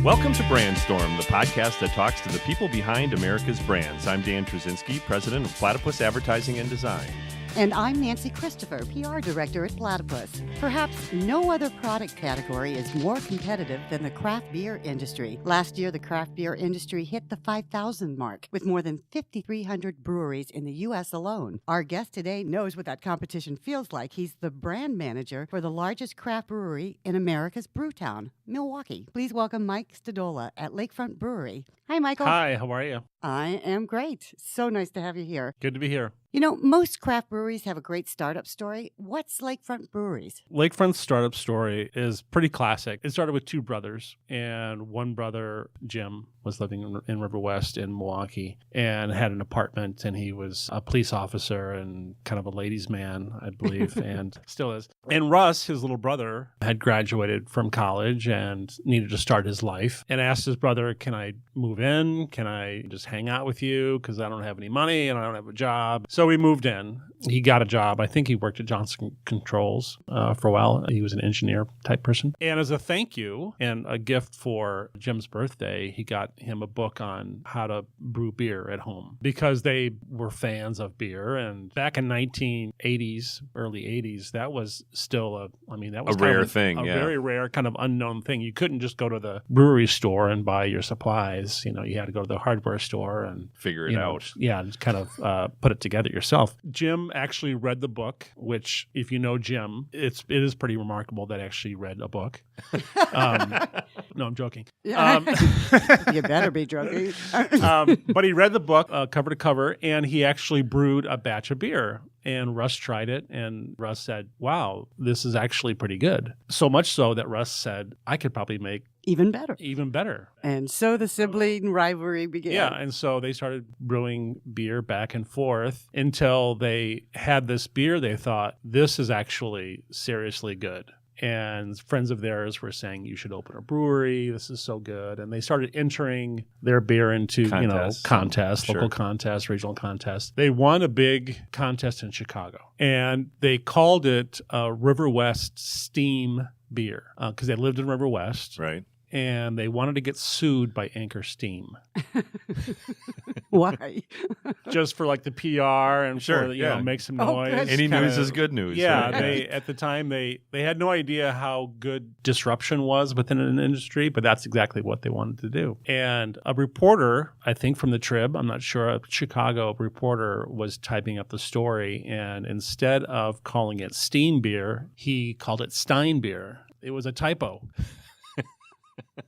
Welcome to Brandstorm, the podcast that talks to the people behind America's brands. I'm Dan Trzynski, president of Platypus Advertising and Design. And I'm Nancy Christopher, PR director at Platypus. Perhaps no other product category is more competitive than the craft beer industry. Last year, the craft beer industry hit the 5,000 mark, with more than 5,300 breweries in the U.S. alone. Our guest today knows what that competition feels like. He's the brand manager for the largest craft brewery in America's brewtown, Milwaukee. Please welcome Mike Stodola at Lakefront Brewery. Hi, Michael. Hi, how are you? I am great. So nice to have you here. Good to be here. You know, most craft breweries have a great startup story. What's Lakefront Breweries? Lakefront's startup story is pretty classic. It started with two brothers, and one brother, Jim, was living in River West in Milwaukee and had an apartment, and he was a police officer and kind of a ladies' man, I believe, and still is. And Russ, his little brother, had graduated from college and needed to start his life and asked his brother, can I move in? Can I just hang out with you? Because I don't have any money and I don't have a job. So we moved in. He got a job. I think he worked at Johnson Controls for a while. He was an engineer type person. And as a thank you and a gift for Jim's birthday, he got him a book on how to brew beer at home because they were fans of beer. And back in 1980s, early 80s, that was still a rare thing. A very rare kind of unknown thing. You couldn't just go to the brewery store and buy your supplies. You know, you had to go to the hardware store and figure it out. Yeah, just kind of put it together yourself. Jim actually read the book, which, if you know Jim, it is pretty remarkable that he actually read a book. No, I'm joking. You better be joking. But he read the book cover to cover, and he actually brewed a batch of beer. And Russ tried it, and Russ said, wow, this is actually pretty good. So much so that Russ said, I could probably make even better. And so the sibling rivalry began. Yeah, and so they started brewing beer back and forth until they had this beer they thought, this is actually seriously good. And friends of theirs were saying, you should open a brewery. This is so good. And they started entering their beer into, contests, Sure. local contests, regional contests. They won a big contest in Chicago. And they called it River West Steam Beer because they lived in River West. Right. And they wanted to get sued by Anchor Steam. Why? Just for like the PR and Sure, for, make some noise. good. Any news is good news. Yeah, right? at the time they had no idea how good disruption was within an industry, but that's exactly what they wanted to do. And a reporter, I think from the Trib, I'm not sure, a Chicago reporter was typing up the story, and instead of calling it steam beer, he called it Stein beer. It was a typo.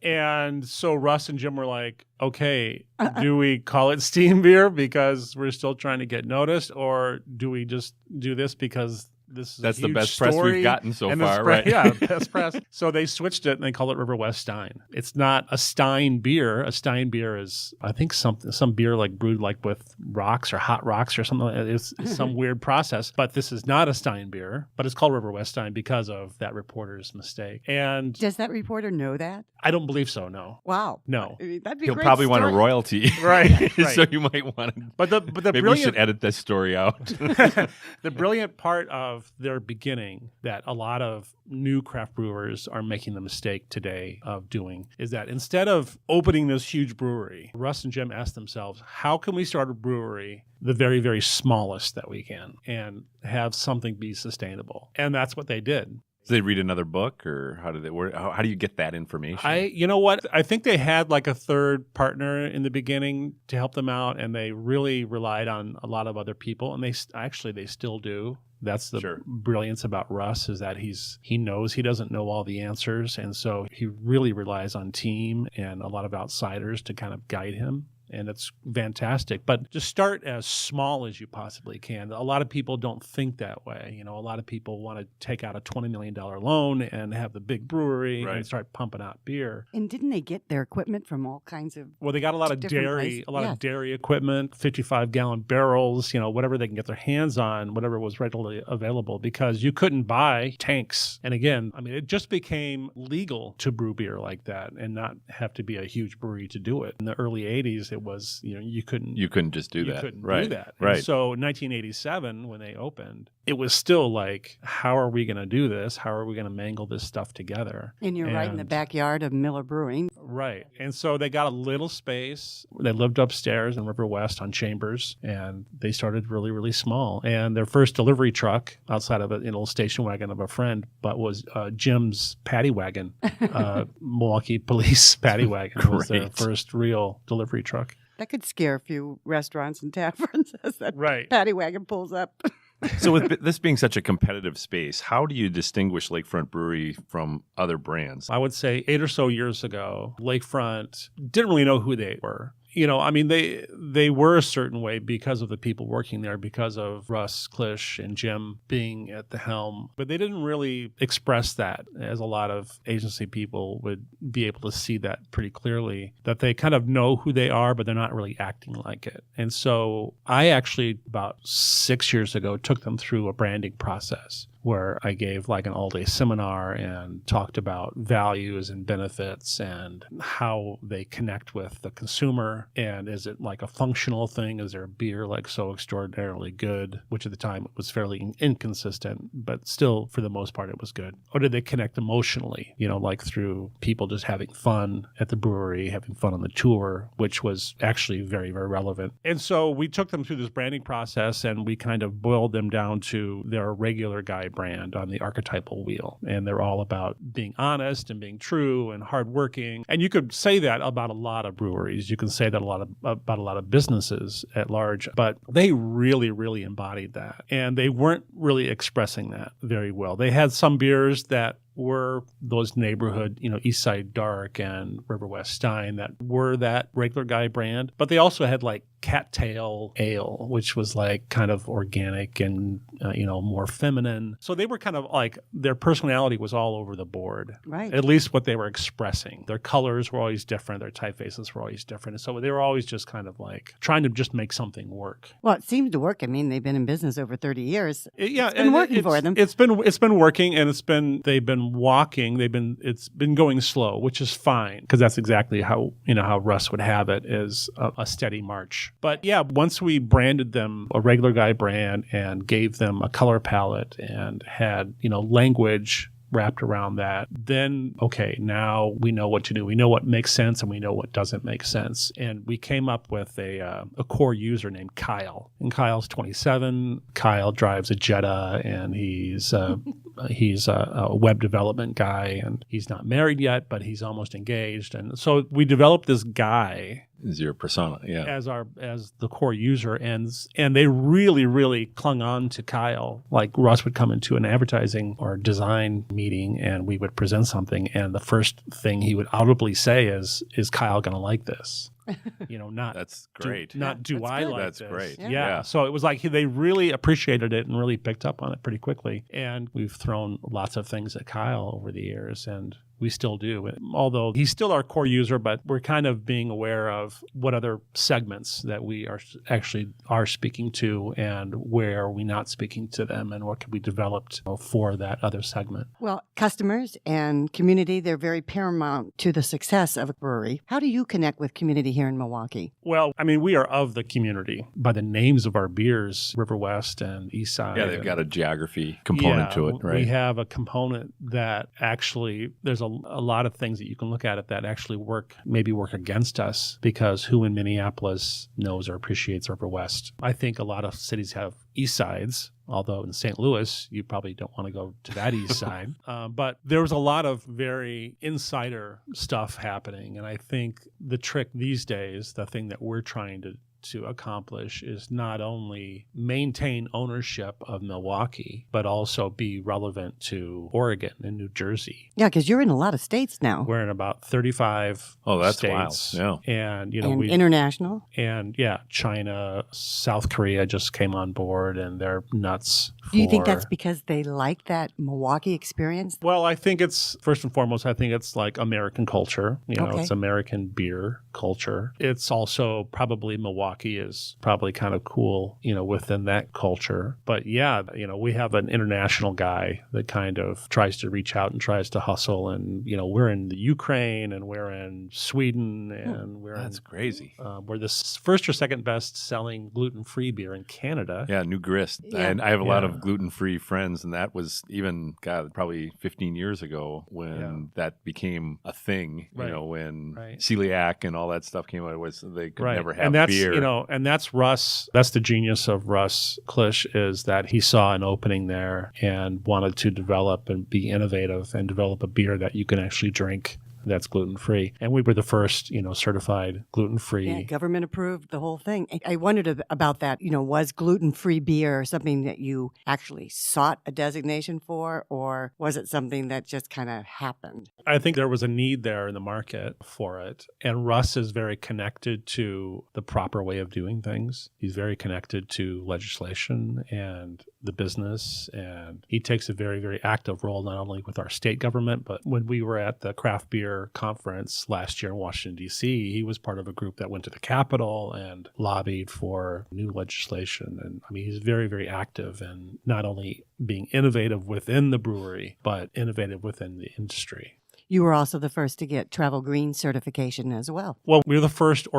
And so Russ and Jim were like, okay, do we call it steam beer because we're still trying to get noticed, or do we just do this because that's the best story press we've gotten so far, right? Yeah, best press. So they switched it and they call it River West Stein. It's not a Stein beer. A Stein beer is, I think, some beer like brewed like with rocks or hot rocks or something. It's some weird process. But this is not a Stein beer, but it's called River West Stein because of that reporter's mistake. And Does that reporter know that? I don't believe so. No. Wow. No. I mean, that'd be He'll a great probably want a story. royalty. Right. So you might want to. But the Maybe we should edit this story out. The brilliant part of their beginning that a lot of new craft brewers are making the mistake today of doing is that instead of opening this huge brewery, Russ and Jim asked themselves, how can we start a brewery the very, very smallest that we can and have something be sustainable? And that's what they did. Did they read another book, or how do you get that information? You know what? I think they had like a third partner in the beginning to help them out, and they really relied on a lot of other people, and they still do. That's the brilliance about Russ, is that he knows he doesn't know all the answers, and so he really relies on team and a lot of outsiders to kind of guide him. And it's fantastic. But just start as small as you possibly can. A lot of people don't think that way. You know, a lot of people want to take out a $20 million loan and have the big brewery and start pumping out beer. And didn't they get their equipment from all kinds of Well, they got a lot of dairy, places? of dairy equipment, 55-gallon barrels, whatever they can get their hands on, whatever was readily available, because you couldn't buy tanks. And again, I mean, it just became legal to brew beer like that and not have to be a huge brewery to do it. In the early 80s, it was, you couldn't just do that. You couldn't right. do that. Right. And so in 1987, when they opened, it was still like, how are we going to do this? How are we going to mangle this stuff together? And you're right in the backyard of Miller Brewing. Right. And so they got a little space. They lived upstairs in River West on Chambers, and they started really, really small. And their first delivery truck outside of an little station wagon of a friend, but was Jim's paddy wagon, Milwaukee police paddy wagon was their first real delivery truck. That could scare a few restaurants and taverns as that paddy wagon pulls up. So with this being such a competitive space, how do you distinguish Lakefront Brewery from other brands? I would say 8 or so years ago, Lakefront didn't really know who they were. I mean, they were a certain way because of the people working there, because of Russ, Klisch, and Jim being at the helm. But they didn't really express that, as a lot of agency people would be able to see that pretty clearly, that they kind of know who they are, but they're not really acting like it. And so I actually, about 6 years ago, took them through a branding process where I gave like an all-day seminar and talked about values and benefits and how they connect with the consumer. And is it like a functional thing? Is their beer like so extraordinarily good? Which at the time was fairly inconsistent, but still for the most part it was good. Or did they connect emotionally, like through people just having fun at the brewery, having fun on the tour, which was actually very, very relevant. And so we took them through this branding process and we kind of boiled them down to their regular guy brand on the archetypal wheel. And they're all about being honest and being true and hardworking. And you could say that about a lot of breweries. You can say that about a lot of businesses at large, but they really, really embodied that. And they weren't really expressing that very well. They had some beers that were those neighborhood, East Side Dark and River West Stein that were that regular guy brand. But they also had like Cattail Ale, which was like kind of organic and, more feminine. So they were kind of like, their personality was all over the board. Right. At least what they were expressing. Their colors were always different. Their typefaces were always different. And so they were always just kind of like trying to just make something work. Well, it seemed to work. I mean, they've been in business over 30 years. It's been working for them. It's been working, and they've been walking. It's been going slow, which is fine, because that's exactly how Russ would have it, is a steady march. But yeah, once we branded them a regular guy brand and gave them a color palette and had, language wrapped around that, then, okay, now we know what to do. We know what makes sense and we know what doesn't make sense. And we came up with a core user named Kyle. And Kyle's 27. Kyle drives a Jetta, and he's a web development guy, and he's not married yet, but he's almost engaged. And so we developed this guy is your persona, yeah, as the core user, and they really, really clung on to Kyle. Like Russ would come into an advertising or design meeting, and we would present something, and the first thing he would audibly say is Kyle going to like this? Not that's great. Do I like that's this? Great. Yeah. So it was like they really appreciated it and really picked up on it pretty quickly. And we've thrown lots of things at Kyle over the years, and we still do. Although he's still our core user, but we're kind of being aware of what other segments that we are speaking to, and where are we not speaking to them, and what can be developed for that other segment. Well, customers and community, they're very paramount to the success of a brewery. How do you connect with community here in Milwaukee? Well, I mean, we are of the community by the names of our beers, River West and East Side. Yeah, they've got a geography component to it, right? We have a component that actually, there's a lot of things that you can look at it that actually work against us, because who in Minneapolis knows or appreciates River West? I think a lot of cities have East Sides, although in St. Louis, you probably don't want to go to that East Side. But there was a lot of very insider stuff happening. And I think the trick these days, the thing that we're trying to accomplish, is not only maintain ownership of Milwaukee, but also be relevant to Oregon and New Jersey. Yeah, because you're in a lot of states now. We're in about 35 that's states. wild. Yeah. And, and international. And China, South Korea just came on board, and they're nuts. Do you think that's because they like that Milwaukee experience? Well, I think it's, first and foremost, like American culture. Okay. It's American beer culture. It's also probably Milwaukee Milwaukee is probably kind of cool, within that culture. But yeah, we have an international guy that kind of tries to reach out and tries to hustle. And, we're in the Ukraine and we're in Sweden and That's crazy. We're the first or second best selling gluten-free beer in Canada. Yeah, new Grist. Yeah. And I have a lot of gluten-free friends, and that was even, probably 15 years ago when that became a thing, when celiac and all that stuff came out, they could never have beer. And that's Russ. That's the genius of Russ Klisch, is that he saw an opening there and wanted to develop and be innovative and develop a beer that you can actually drink that's gluten-free. And we were the first, certified gluten-free. Yeah, government approved the whole thing. I wondered about that. Was gluten-free beer something that you actually sought a designation for, or was it something that just kind of happened? I think there was a need there in the market for it. And Russ is very connected to the proper way of doing things. He's very connected to legislation and the business. And he takes a very, very active role, not only with our state government, but when we were at the craft beer conference last year in Washington, D.C., he was part of a group that went to the Capitol and lobbied for new legislation. And he's very, very active, and not only being innovative within the brewery, but innovative within the industry. You were also the first to get Travel Green certification as well. Well, we're the first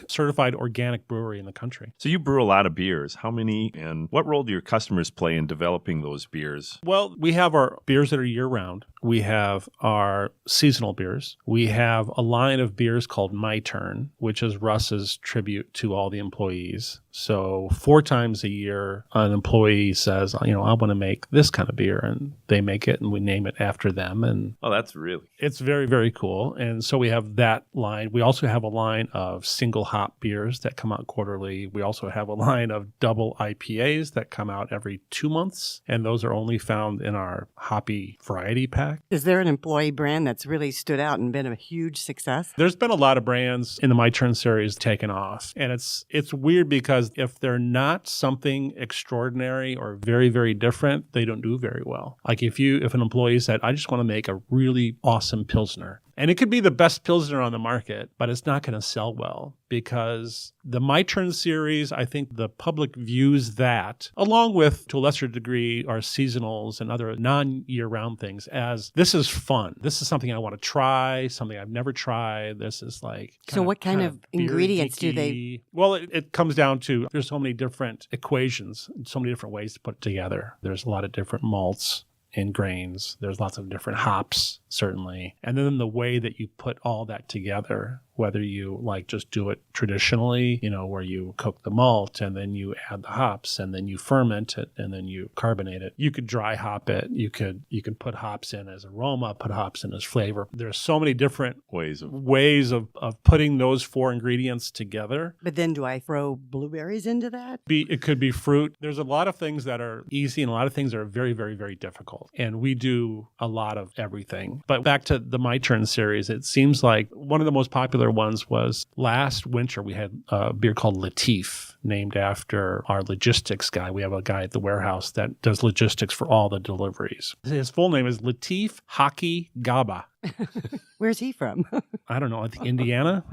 certified organic brewery in the country. So you brew a lot of beers. How many, and what role do your customers play in developing those beers? Well, we have our beers that are year-round. We have our seasonal beers. We have a line of beers called My Turn, which is Russ's tribute to all the employees. So 4 times a year, an employee says, I want to make this kind of beer, and they make it, and we name it after them. And that's really... It's very, very cool. And so we have that line. We also have a line of single hop beers that come out quarterly. We also have a line of double IPAs that come out every 2 months. And those are only found in our hoppy variety pack. Is there an employee brand that's really stood out and been a huge success? There's been a lot of brands in the My Turn series taken off. And it's weird because if they're not something extraordinary or very, very different, they don't do very well. Like if an employee said, I just want to make a really awesome Pilsner. And it could be the best Pilsner on the market, but it's not going to sell well because the My Turn series, I think the public views that, along with, to a lesser degree, our seasonals and other non-year-round things, as this is fun. This is something I want to try, something I've never tried. This is like... So what kind of ingredients do they... Well, it comes down to, there's so many different equations, so many different ways to put it together. There's a lot of different malts and grains. There's lots of different hops, certainly. And then the way that you put all that together, whether you just do it traditionally, where you cook the malt and then you add the hops and then you ferment it and then you carbonate it. You could dry hop it. You could put hops in as aroma, put hops in as flavor. There's so many different ways of putting those 4 ingredients together. But then do I throw blueberries into that? It could be fruit. There's a lot of things that are easy and a lot of things that are very, very, very difficult. And we do a lot of everything. But back to the My Turn series, it seems like one of the most popular ones was last winter. We had a beer called Latif, named after our logistics guy. We have a guy at the warehouse that does logistics for all the deliveries. His full name is Latif Haki Gaba. Where's he from? I don't know. I think Indiana.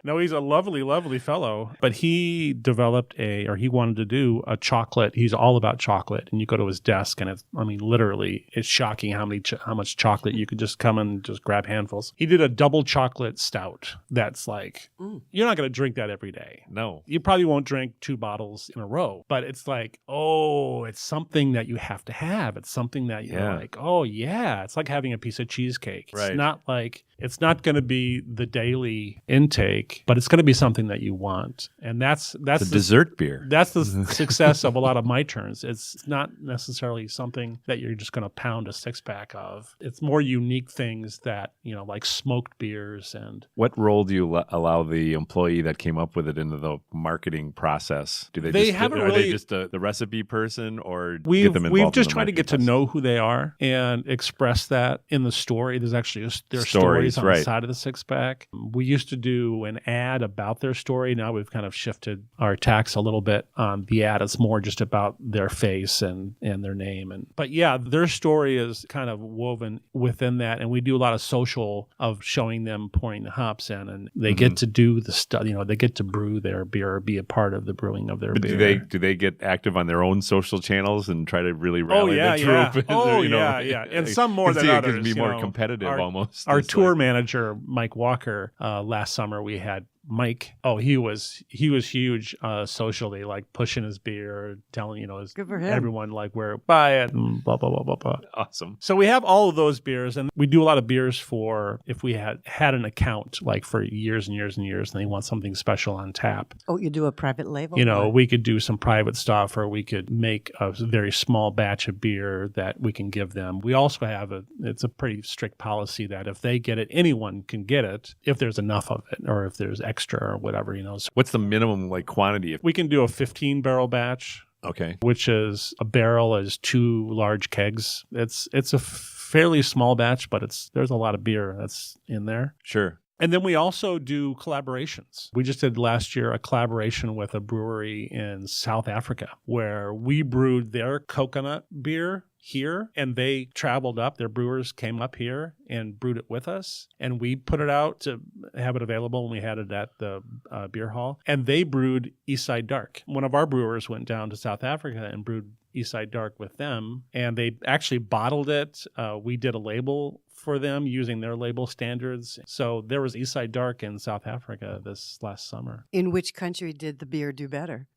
No, he's a lovely, lovely fellow. But he developed he wanted to do a chocolate. He's all about chocolate. And you go to his desk and literally, it's shocking how much chocolate you could just come and just grab handfuls. He did a double chocolate stout. That's you're not going to drink that every day. No. You probably won't drink 2 bottles in a row. But it's it's something that you have to have. It's something that you're oh yeah. It's like having a piece of cheesecake. Right. It's not going to be the daily intake, but it's going to be something that you want. And that's the dessert beer. That's the success of a lot of My Turns. It's not necessarily something that you're just going to pound a 6-pack of. It's more unique things that, like smoked beers. And what role do you allow the employee that came up with it into the marketing process? Are they just the recipe person, or get them involved? We've just in the tried to get to know who they are and express that in the story. There's actually their stories on the side of the 6-pack. We used to do an ad about their story. Now we've kind of shifted our tacks a little bit on the ad. It's more just about their face and their name. But yeah, their story is kind of woven within that. And we do a lot of social of showing them pouring the hops in, and they get to do the stuff, they get to brew their beer or be a part of the brewing of their beer. Do they get active on their own social channels and try to really rally the troop? Yeah. And some more than others. It can be more competitive almost. Our tour manager, Mike Walker, last summer we had Mike. Oh, he was huge socially, like pushing his beer, telling everyone like where buy it and blah blah blah blah blah. Awesome. So we have all of those beers, and we do a lot of beers for if we had an account like for years and years and years, and they want something special on tap. Oh, you do a private label? We could do some private stuff, or we could make a very small batch of beer that we can give them. We also have it's a pretty strict policy that if they get it, anyone can get it if there's enough of it, or if there's extra or whatever, So what's the minimum quantity? We can do a 15 barrel batch. Okay. Which is a barrel is 2 large kegs. It's a fairly small batch, but there's a lot of beer that's in there. Sure. And then we also do collaborations. We just did last year a collaboration with a brewery in South Africa where we brewed their coconut beer here, and they traveled up. Their brewers came up here and brewed it with us, and we put it out to have it available, and we had it at the beer hall. And they brewed Eastside Dark. One of our brewers went down to South Africa and brewed Eastside Dark with them, and they actually bottled it. We did a label for them using their label standards. So there was Eastside Dark in South Africa this last summer. In which country did the beer do better?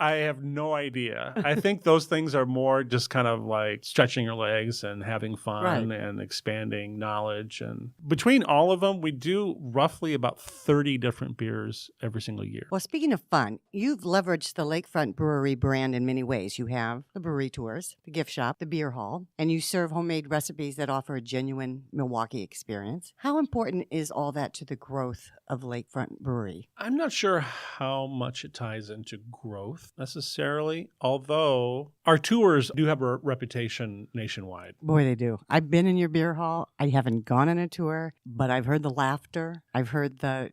I have no idea. I think those things are more just kind of like stretching your legs and having fun and expanding knowledge. And between all of them, we do roughly about 30 different beers every single year. Well, speaking of fun, you've leveraged the Lakefront Brewery brand in many ways. You have the brewery tours, the gift shop, the beer hall, and you serve homemade recipes that offer a genuine Milwaukee experience. How important is all that to the growth of Lakefront Brewery? I'm not sure how much it ties into growth necessarily, although our tours do have a reputation nationwide. Boy, they do. I've been in your beer hall. I haven't gone on a tour, but I've heard the laughter. I've heard the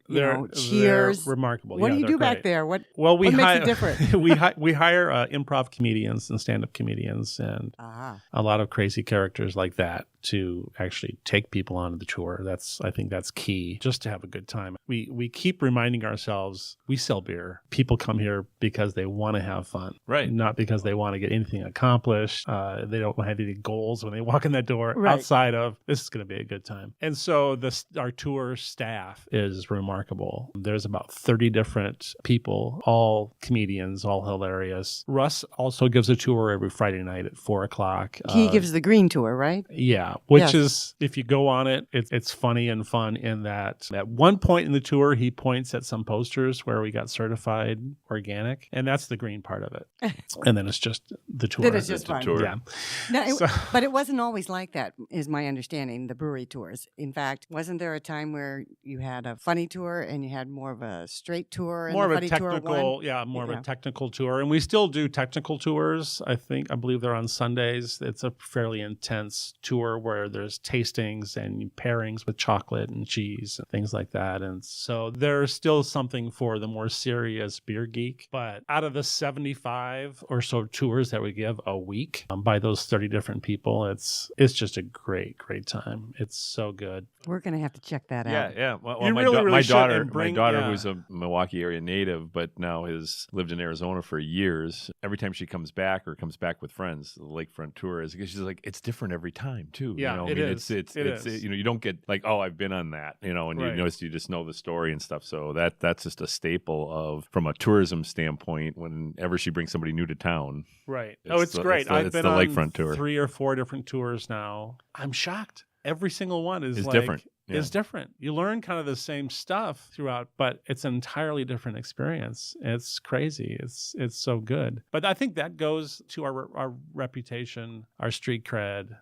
cheers. They're remarkable. What do you do back there? What makes it different? we hire improv comedians and stand-up comedians and a lot of crazy characters like that to actually take people on the tour. I think that's key, just to have a good time. We keep reminding ourselves we sell beer. People come here because they want to have fun, right? Not because they want to get anything accomplished. They don't have any goals when they walk in that door outside of this is going to be a good time. And so our tour staff is remarkable. There's about 30 different people, all comedians, all hilarious. Russ also gives a tour every Friday night at 4:00. He gives the green tour, right? Yeah, which is, if you go on it, it's funny and fun in that at one point in the tour, he points at some posters where we got certified organic, and that's the green part of it. And then it's just the tour. Then it's just fun. Tour. Yeah. No, but it wasn't always like that, is my understanding, the brewery tours. In fact, wasn't there a time where you had a funny tour and you had more of a straight tour? And more of the a funny technical, tour more of a technical tour. And we still do technical tours. I believe they're on Sundays. It's a fairly intense tour where there's tastings and pairings with chocolate and cheese and things like that. And so there's still something for the more serious beer geek. But out of the 75 or so tours that we give a week by those 30 different people, it's just a great time. It's so good. We're going to have to check that out. Yeah. Well, my daughter, who's a Milwaukee area native, but now has lived in Arizona for years. Every time she comes back with friends, the Lakefront tour she's like, it's different every time too. Yeah, it is. You don't get like, oh, I've been on that, and you notice you just know the story and stuff. So that's just a staple of, from a tourism standpoint, whenever she brings somebody new to town. Right. It's great. I've been the on Lakefront tour. 3 or 4 different tours now. I'm shocked. Every single one is different. Yeah. Is different. You learn kind of the same stuff throughout, but it's an entirely different experience. It's crazy. It's so good. But I think that goes to our reputation, our street cred,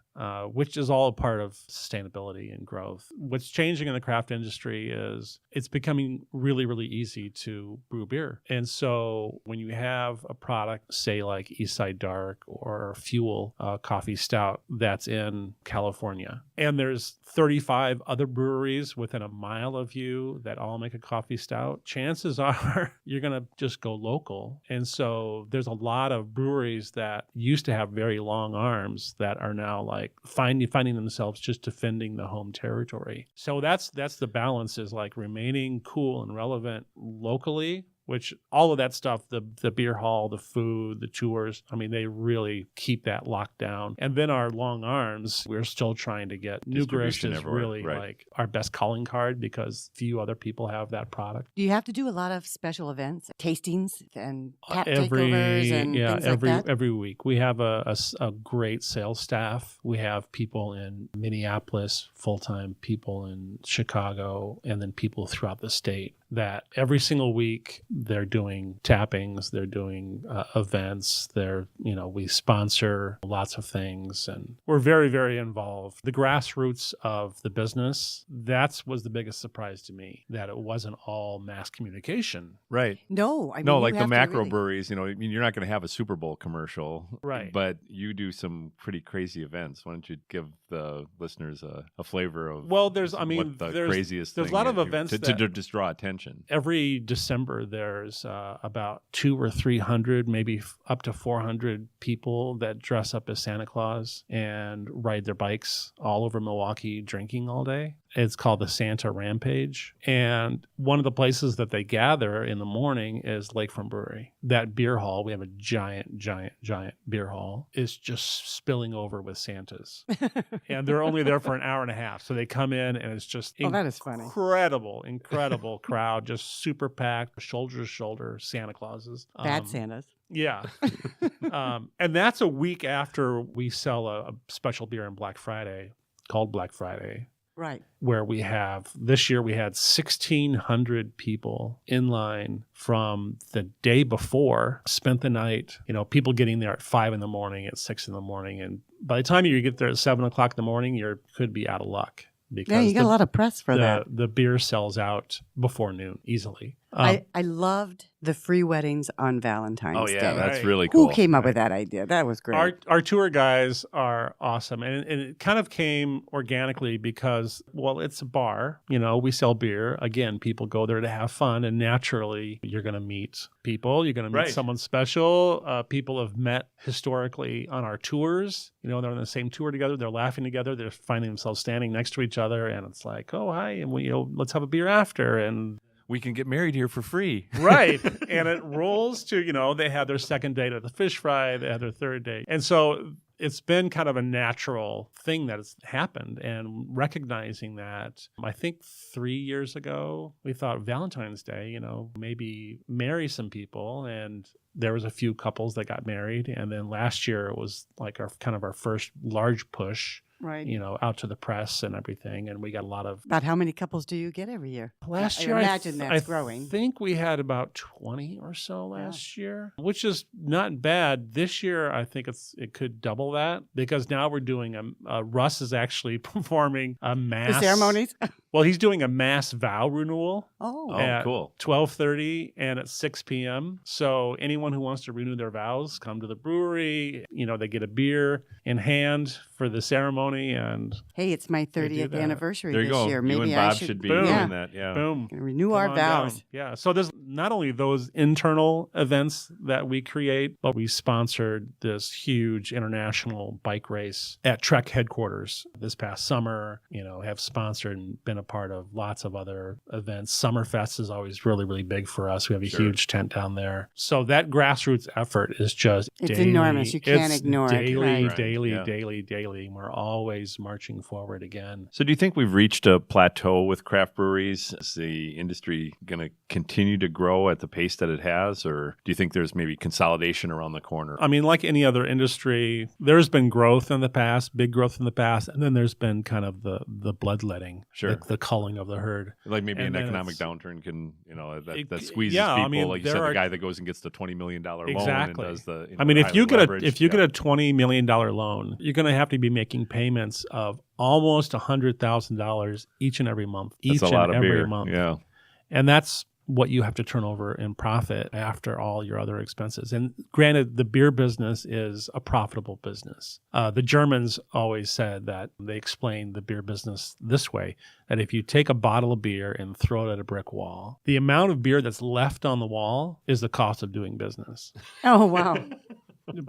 which is all a part of sustainability and growth. What's changing in the craft industry is it's becoming really, really easy to brew beer. And so when you have a product, say like Eastside Dark or Fuel coffee stout that's in California, and there's 35 other breweries within a mile of you that all make a coffee stout, chances are you're going to just go local. And so there's a lot of breweries that used to have very long arms that are now like finding themselves just defending the home territory. So that's the balance, is like remaining cool and relevant locally, which all of that stuff, the beer hall, the food, the tours, I mean, they really keep that locked down. And then our long arms, we're still trying to get new Grist is really like our best calling card because few other people have that product. Do you have to do a lot of special events, tastings and tap takeovers and things like that? Every week. We have a great sales staff. We have people in Minneapolis, full-time people in Chicago, and then people throughout the state that every single week they're doing tappings, they're doing events, we sponsor lots of things, and we're very, very involved. The grassroots of the business, that was the biggest surprise to me, that it wasn't all mass communication. Right. No, I mean, no, like the microbreweries, you're not going to have a Super Bowl commercial. Right. But you do some pretty crazy events. Why don't you give the listeners a flavor of there's craziest there's thing a lot of events to just draw attention. Every December, there's about 200 or 300, maybe up to 400 people that dress up as Santa Claus and ride their bikes all over Milwaukee drinking all day. It's called the Santa Rampage. And one of the places that they gather in the morning is Lakefront Brewery. That beer hall, we have a giant, giant, giant beer hall, is just spilling over with Santas. And they're only there for an hour and a half. So they come in and it's just that is funny. Incredible crowd, just super packed, shoulder to shoulder Santa Clauses. Bad Santas. Yeah. And that's a week after we sell a special beer on Black Friday called Black Friday. Right. Where this year we had 1,600 people in line from the day before, spent the night, people getting there at 5 a.m, at 6 a.m. And by the time you get there at 7 o'clock in the morning, you could be out of luck. Because you got a lot of press for that. The beer sells out before noon easily. I loved the free weddings on Valentine's Day. Oh, yeah, that's really cool. Who came up with that idea? That was great. Our tour guys are awesome. And it kind of came organically because, it's a bar. We sell beer. Again, people go there to have fun. And naturally, you're going to meet people. You're going to meet someone special. People have met historically on our tours. They're on the same tour together. They're laughing together. They're finding themselves standing next to each other. And it's like, oh, hi. And let's have a beer after. And we can get married here for free. Right. And it rolls to, they had their second date at the fish fry. They had their third date. And so it's been kind of a natural thing that has happened. And recognizing that, I think 3 years ago, we thought Valentine's Day, maybe marry some people. And there was a few couples that got married. And then last year it was like our first large push. Right. Out to the press and everything. And we got a lot of... About how many couples do you get every year? Last year, I imagine that's growing. I think we had about 20 or so last year, which is not bad. This year, I think it could double that because now we're doing Russ is actually performing a mass... The ceremonies? Well, he's doing a mass vow renewal. Oh, cool. 12:30 and at 6 p.m. So anyone who wants to renew their vows, come to the brewery. They get a beer in hand for the ceremony. And hey, it's my 30th anniversary this year. Maybe you and Bob should be doing that. Yeah. Boom. Renew our vows. Down. Yeah. So there's not only those internal events that we create, but we sponsored this huge international bike race at Trek headquarters this past summer. Have sponsored and been a part of lots of other events. Summerfest is always really, really big for us. We have a huge tent down there. So that grassroots effort is just it's enormous. You can't ignore it. Daily. We're always marching forward again. So do you think we've reached a plateau with craft breweries? Is the industry going to continue to grow at the pace that it has? Or do you think there's maybe consolidation around the corner? I mean, like any other industry, there's been growth in the past, big growth in the past, and then there's been kind of the bloodletting, the culling of the herd. Like maybe an economic downturn can, that squeezes people. I mean, like you said, the guy that goes and gets the $20 million loan and does the if you get a $20 million loan, you're going to have to be making payments of almost $100,000 each and every month. That's a lot of beer. Month. Yeah. And that's what you have to turn over in profit after all your other expenses. And granted, the beer business is a profitable business. The Germans always said that they explained the beer business this way, that if you take a bottle of beer and throw it at a brick wall, the amount of beer that's left on the wall is the cost of doing business. Oh, wow.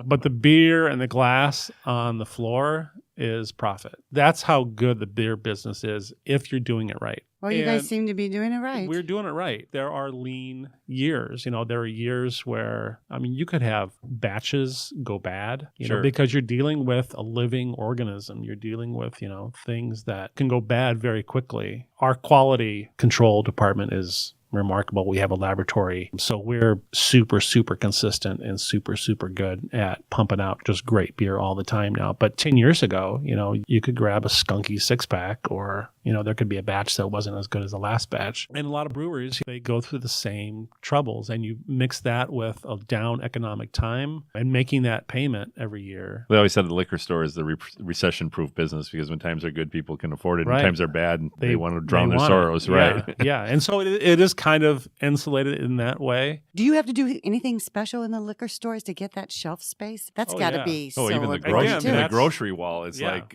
But the beer and the glass on the floor is profit. That's how good the beer business is if you're doing it right. Well, you guys seem to be doing it right. We're doing it right. There are lean years. There are years where, you could have batches go bad, know, because you're dealing with a living organism. You're dealing with, things that can go bad very quickly. Our quality control department is remarkable. We have a laboratory. So we're super, super consistent and super, super good at pumping out just great beer all the time now. But 10 years ago, you could grab a skunky 6-pack or, there could be a batch that wasn't as good as the last batch. And a lot of breweries, they go through the same troubles. And you mix that with a down economic time and making that payment every year. They always said the liquor store is the recession-proof business because when times are good, people can afford it. Right. When times are bad, they want to drown their sorrows. Right. Yeah. And so it is kind of insulated in that way. Do you have to do anything special in the liquor stores to get that shelf space? That's got to be so even the grocery wall. It's like,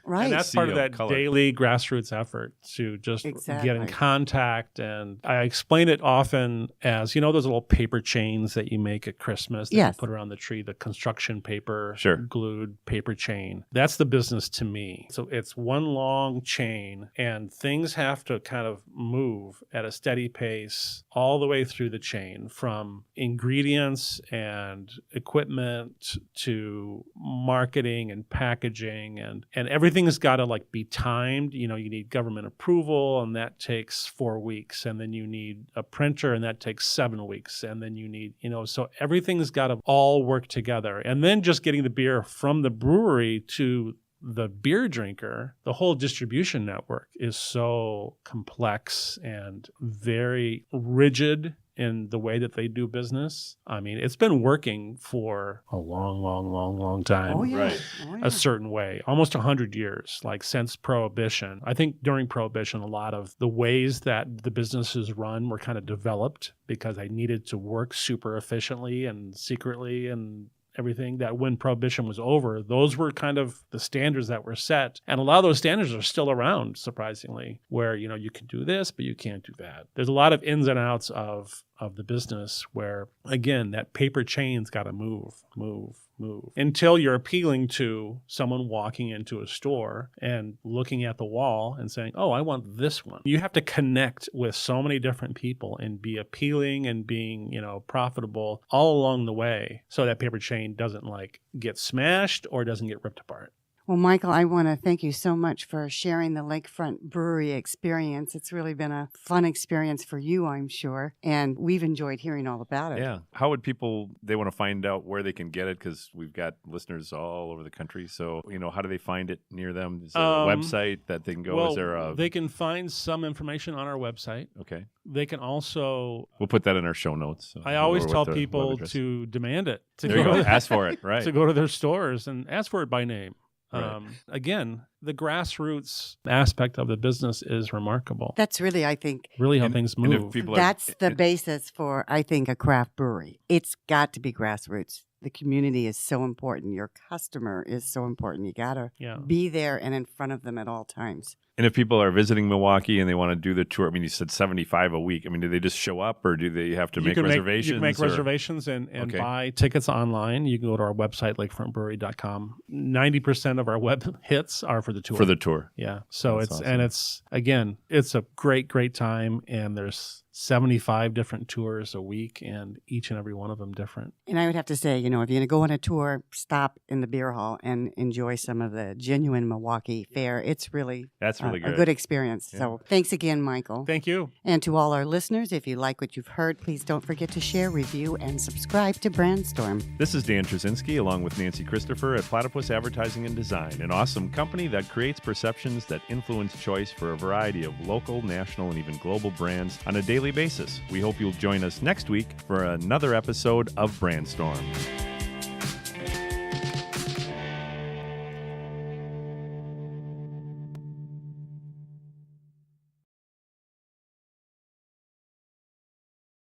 right. And that's part of that daily grassroots effort to just get in contact. And I explain it often as, those little paper chains that you make at Christmas that you put around the tree, the construction paper, glued paper chain. That's the business to me. So it's one long chain and things have to kind of move at a steady pace all the way through the chain, from ingredients and equipment to marketing and packaging, and everything's got to be timed. You need government approval, and that takes 4 weeks, and then you need a printer, and that takes 7 weeks, and then you need so everything's got to all work together. And then just getting the beer from the brewery to the beer drinker, the whole distribution network is so complex and very rigid in the way that they do business. It's been working for a long time. Oh, yeah. Right. Oh, yeah. A certain way, almost 100 years, since Prohibition. I think during Prohibition, a lot of the ways that the businesses run were kind of developed because they needed to work super efficiently and secretly and everything, that when Prohibition was over, those were kind of the standards that were set. And a lot of those standards are still around, surprisingly, where, you can do this, but you can't do that. There's a lot of ins and outs of the business where, again, that paper chain's got to move until you're appealing to someone walking into a store and looking at the wall and saying, oh, I want this one. You have to connect with so many different people and be appealing and being, profitable all along the way so that paper chain doesn't get smashed or doesn't get ripped apart. Well, Michael, I want to thank you so much for sharing the Lakefront Brewery experience. It's really been a fun experience for you, I'm sure, and we've enjoyed hearing all about it. Yeah. How would they want to find out where they can get it? Because we've got listeners all over the country. So, how do they find it near them? Is there a website that they can go? Well, they can find some information on our website. Okay. They can also... We'll put that in our show notes. So I always tell people to demand it. There you go. Ask for it, right. To go to their stores and ask for it by name. Right. Again, the grassroots aspect of the business is remarkable. That's really, I think, how things move. That's the basis for, I think, a craft brewery. It's got to be grassroots. The community is so important. Your customer is so important. You got to be there and in front of them at all times. And if people are visiting Milwaukee and they want to do the tour, you said 75 a week. Do they just show up or do they have to make reservations? You can make reservations and buy tickets online. You can go to our website, lakefrontbrewery.com. 90% of our web hits are for the tour. For the tour. Yeah. So That's awesome. It's a great time. And there's 75 different tours a week and each and every one of them different. And I would have to say, if you're going to go on a tour, stop in the beer hall and enjoy some of the genuine Milwaukee fare. It's really good. A good experience. Yeah. So thanks again, Michael. Thank you. And to all our listeners, if you like what you've heard, please don't forget to share, review, and subscribe to Brandstorm. This is Dan Trzynski along with Nancy Christopher at Platypus Advertising and Design, an awesome company that creates perceptions that influence choice for a variety of local, national, and even global brands on a daily basis. We hope you'll join us next week for another episode of Brandstorm.